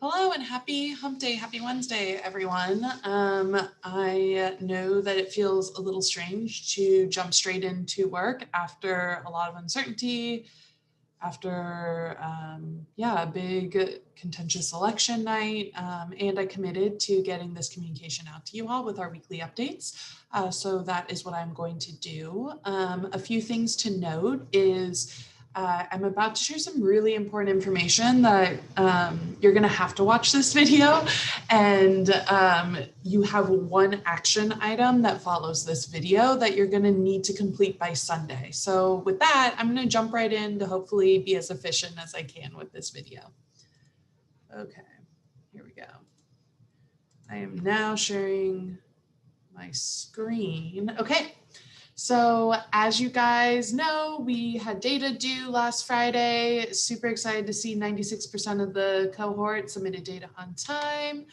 Hello and happy hump day, happy Wednesday, everyone. I know that it feels a little strange to jump straight into work after a lot of uncertainty, after a big contentious election night, and I committed to getting this communication out to you all with our weekly updates. So that is what I'm going to do. A few things to note is I'm about to share some really important information that you're going to have to watch this video, and you have one action item that follows this video that you're going to need to complete by Sunday. So with that, I'm going to jump right in to hopefully be as efficient as I can with this video. Okay, here we go. I am now sharing my screen. Okay. So as you guys know, we had data due last Friday. Super excited to see 96% of the cohort submitted data on time.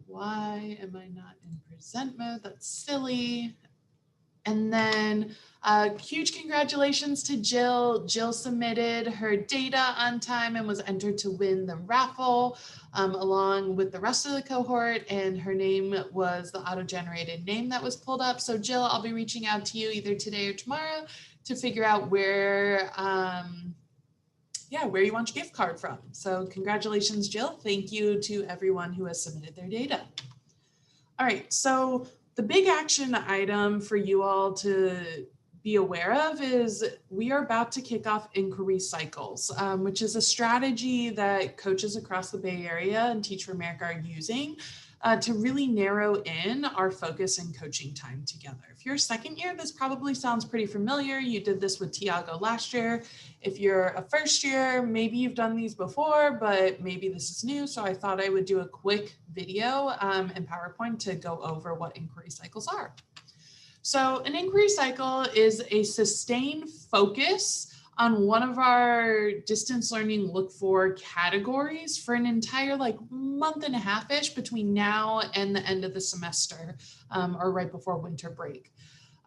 Why am I not in present mode? That's silly. And then huge congratulations to Jill. Jill submitted her data on time and was entered to win the raffle along with the rest of the cohort. And her name was the auto-generated name that was pulled up. So Jill, I'll be reaching out to you either today or tomorrow to figure out where you want your gift card from. So congratulations, Jill. Thank you to everyone who has submitted their data. All right, so the big action item for you all to be aware of is we are about to kick off inquiry cycles, which is a strategy that coaches across the Bay Area and Teach for America are using to really narrow in our focus and coaching time together. If you're a second year, this probably sounds pretty familiar. You did this with Tiago last year. If you're a first year, maybe you've done these before, but maybe this is new. So I thought I would do a quick video in PowerPoint to go over what inquiry cycles are. So an inquiry cycle is a sustained focus on one of our distance learning look for categories for an entire month and a half-ish between now and the end of the semester or right before winter break.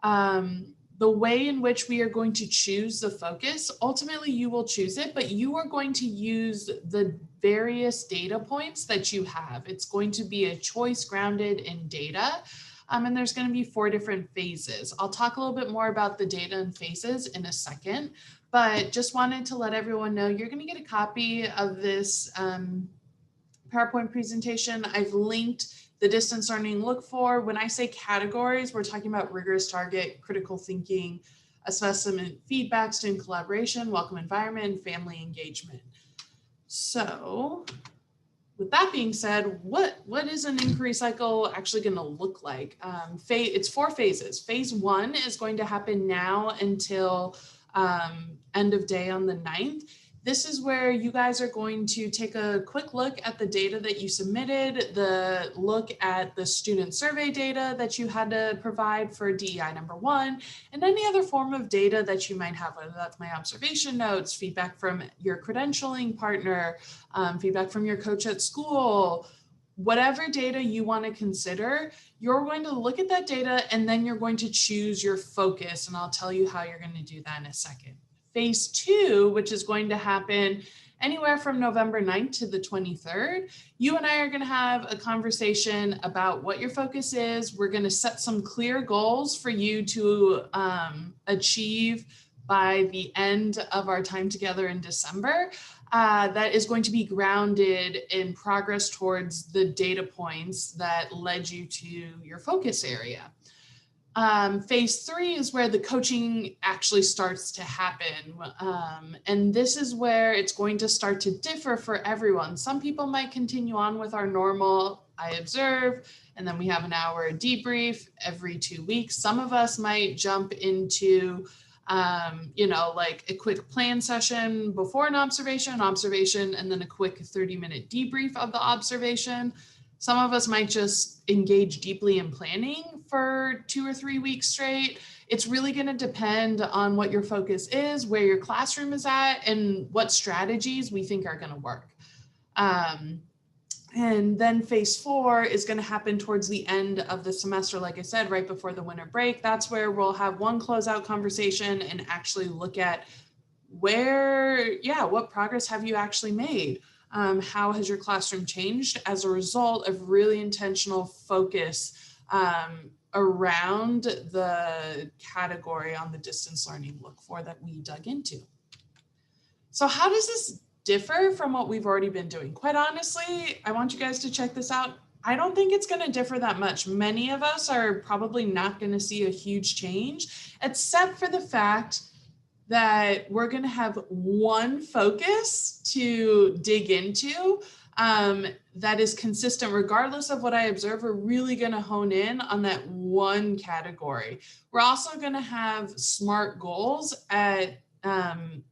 The way in which we are going to choose the focus, ultimately you will choose it, but you are going to use the various data points that you have. It's going to be a choice grounded in data. And there's going to be 4 different phases. I'll talk a little bit more about the data and phases in a second, but just wanted to let everyone know you're going to get a copy of this PowerPoint presentation. I've linked the distance learning look for. When I say categories, we're talking about rigorous target, critical thinking, assessment, feedback, student collaboration, welcome environment, family engagement. So with that being said, what is an inquiry cycle actually going to look like? It's 4 phases. Phase 1 is going to happen now until end of day on the 9th. This is where you guys are going to take a quick look at the data that you submitted, the look at the student survey data that you had to provide for DEI number 1, and any other form of data that you might have, whether that's my observation notes, feedback from your credentialing partner, feedback from your coach at school, whatever data you want to consider, you're going to look at that data and then you're going to choose your focus. And I'll tell you how you're going to do that in a second. Phase 2, which is going to happen anywhere from November 9th to the 23rd, you and I are going to have a conversation about what your focus is. We're going to set some clear goals for you to achieve by the end of our time together in December. That is going to be grounded in progress towards the data points that led you to your focus area. Phase 3 is where the coaching actually starts to happen. And this is where it's going to start to differ for everyone. Some people might continue on with our normal I observe, and then we have an hour debrief every 2 weeks. Some of us might jump into like a quick plan session before an observation, and then a quick 30-minute debrief of the observation. Some of us might just engage deeply in planning for 2 or 3 weeks straight. It's really going to depend on what your focus is, where your classroom is at, and what strategies we think are going to work. And then phase 4 is going to happen towards the end of the semester, like I said, right before the winter break. That's where we'll have one closeout conversation and actually look at what progress have you actually made? How has your classroom changed as a result of really intentional focus around the category on the distance learning look for that we dug into? So how does this differ from what we've already been doing? Quite honestly, I want you guys to check this out. I don't think it's going to differ that much. Many of us are probably not going to see a huge change, except for the fact that we're going to have one focus to dig into that is consistent regardless of what I observe. We're really going to hone in on that one category. We're also going to have SMART goals at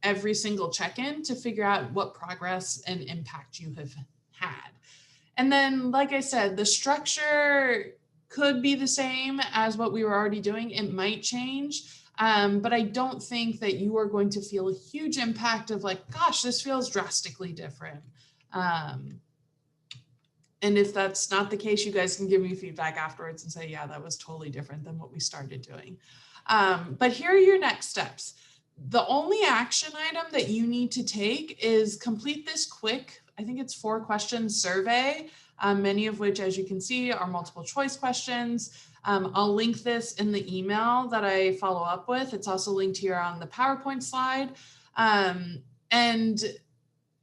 every single check-in to figure out what progress and impact you have had. And then, like I said, the structure could be the same as what we were already doing. It might change. But I don't think that you are going to feel a huge impact of like, gosh, this feels drastically different. And if that's not the case, you guys can give me feedback afterwards and say, yeah, that was totally different than what we started doing. But here are your next steps. The only action item that you need to take is complete this quick, I think it's 4-question survey, many of which, as you can see, are multiple choice questions. I'll link this in the email that I follow up with. It's also linked here on the PowerPoint slide. And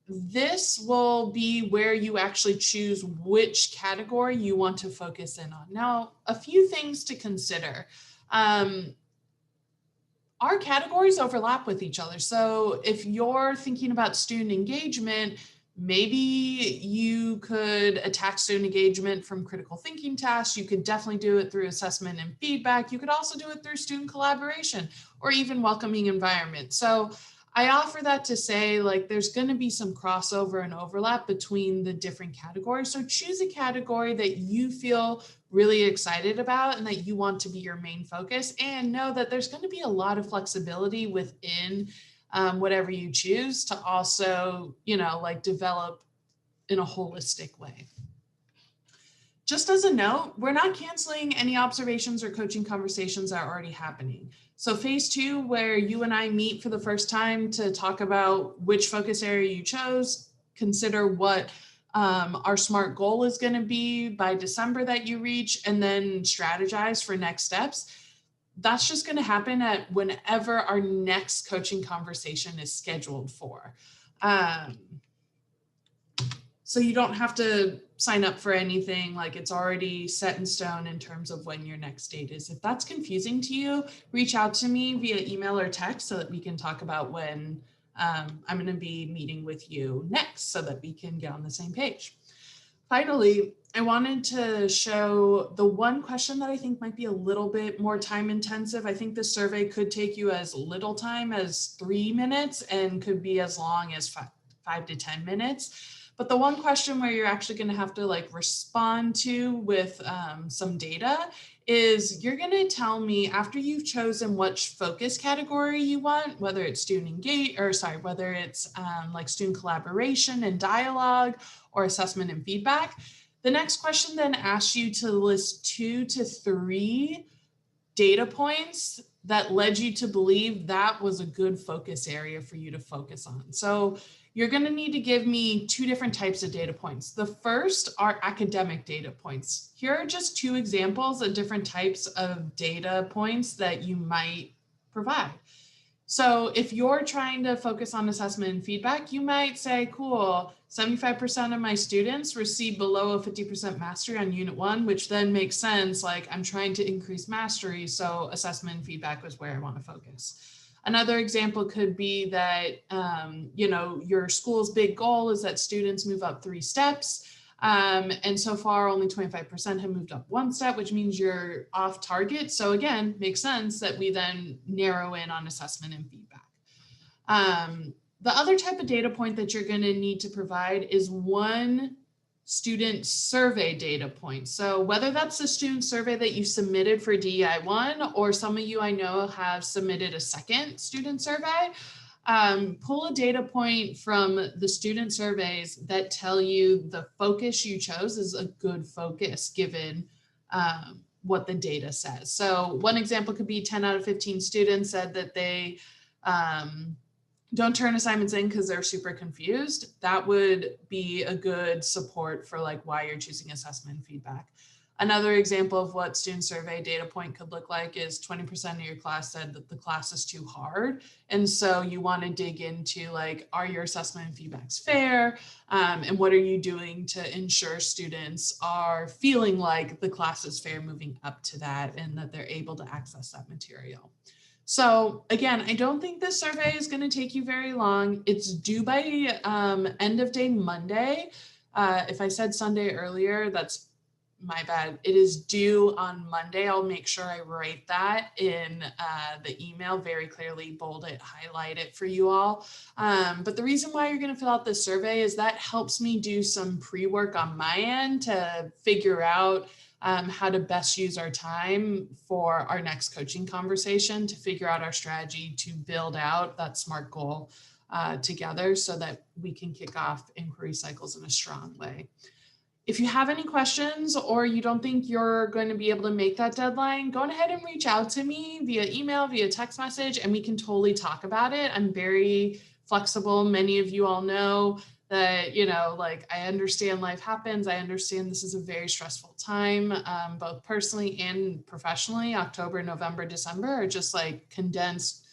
this will be where you actually choose which category you want to focus in on. Now, a few things to consider. Our categories overlap with each other. So if you're thinking about student engagement, maybe you could attack student engagement from critical thinking tasks. You could definitely do it through assessment and feedback. You could also do it through student collaboration or even welcoming environment. So I offer that to say, like, there's going to be some crossover and overlap between the different categories. So choose a category that you feel really excited about and that you want to be your main focus, and know that there's going to be a lot of flexibility within whatever you choose to also, like, develop in a holistic way. Just as a note, we're not canceling any observations or coaching conversations that are already happening. So phase 2, where you and I meet for the first time to talk about which focus area you chose, consider what our SMART goal is going to be by December that you reach, and then strategize for next steps. That's just going to happen at whenever our next coaching conversation is scheduled for. So you don't have to sign up for anything, like it's already set in stone in terms of when your next date is. If that's confusing to you, reach out to me via email or text so that we can talk about when I'm going to be meeting with you next so that we can get on the same page. Finally, I wanted to show the one question that I think might be a little bit more time intensive. I think this survey could take you as little time as 3 minutes and could be as long as 5 to 10 minutes. But the one question where you're actually going to have to respond to with some data is you're going to tell me, after you've chosen which focus category you want, whether it's whether it's student collaboration and dialogue or assessment and feedback. The next question then asks you to list 2 to 3 data points that led you to believe that was a good focus area for you to focus on. So you're going to need to give me 2 different types of data points. The first are academic data points. Here are just 2 examples of different types of data points that you might provide. So if you're trying to focus on assessment and feedback, you might say, cool, 75% of my students receive below a 50% mastery on Unit 1, which then makes sense. Like, I'm trying to increase mastery, so assessment and feedback was where I want to focus. Another example could be that, your school's big goal is that students move up 3 steps. And so far, only 25% have moved up 1 step, which means you're off target. So again, makes sense that we then narrow in on assessment and feedback. The other type of data point that you're going to need to provide is 1 student survey data point. So whether that's the student survey that you submitted for DEI1, or some of you I know have submitted a second student survey, pull a data point from the student surveys that tell you the focus you chose is a good focus given what the data says. So one example could be 10 out of 15 students said that they don't turn assignments in because they're super confused. That would be a good support for like why you're choosing assessment and feedback. Another example of what student survey data point could look like is 20% of your class said that the class is too hard. And so you want to dig into like, are your assessment and feedbacks fair? And what are you doing to ensure students are feeling like the class is fair moving up to that and that they're able to access that material? So again, I don't think this survey is going to take you very long. It's due by end of day Monday. If I said Sunday earlier, that's my bad. It is due on Monday. I'll make sure I write that in the email very clearly, bold it, highlight it for you all. But the reason why you're going to fill out this survey is that helps me do some pre-work on my end to figure out how to best use our time for our next coaching conversation, to figure out our strategy to build out that SMART goal together so that we can kick off inquiry cycles in a strong way. If you have any questions or you don't think you're going to be able to make that deadline, go ahead and reach out to me via email, via text message, and we can totally talk about it. I'm very flexible. Many of you all know that, like I understand life happens. I understand this is a very stressful time, both personally and professionally. October, November, December are just like condensed,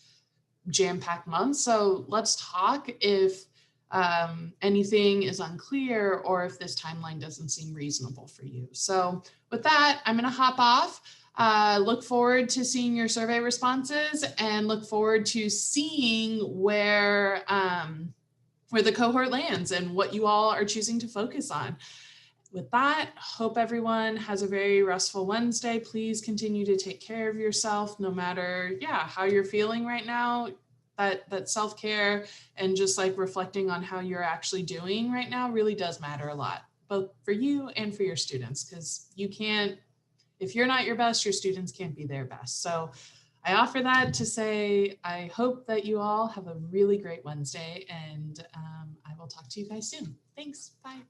jam-packed months. So let's talk if anything is unclear or if this timeline doesn't seem reasonable for you. So with that, I'm going to hop off. Look forward to seeing your survey responses and look forward to seeing where the cohort lands and what you all are choosing to focus on. With that, hope everyone has a very restful Wednesday. Please continue to take care of yourself no matter, how you're feeling right now. That self-care and just like reflecting on how you're actually doing right now really does matter a lot, both for you and for your students, because if you're not your best, your students can't be their best. So I offer that to say, I hope that you all have a really great Wednesday, and I will talk to you guys soon. Thanks. Bye.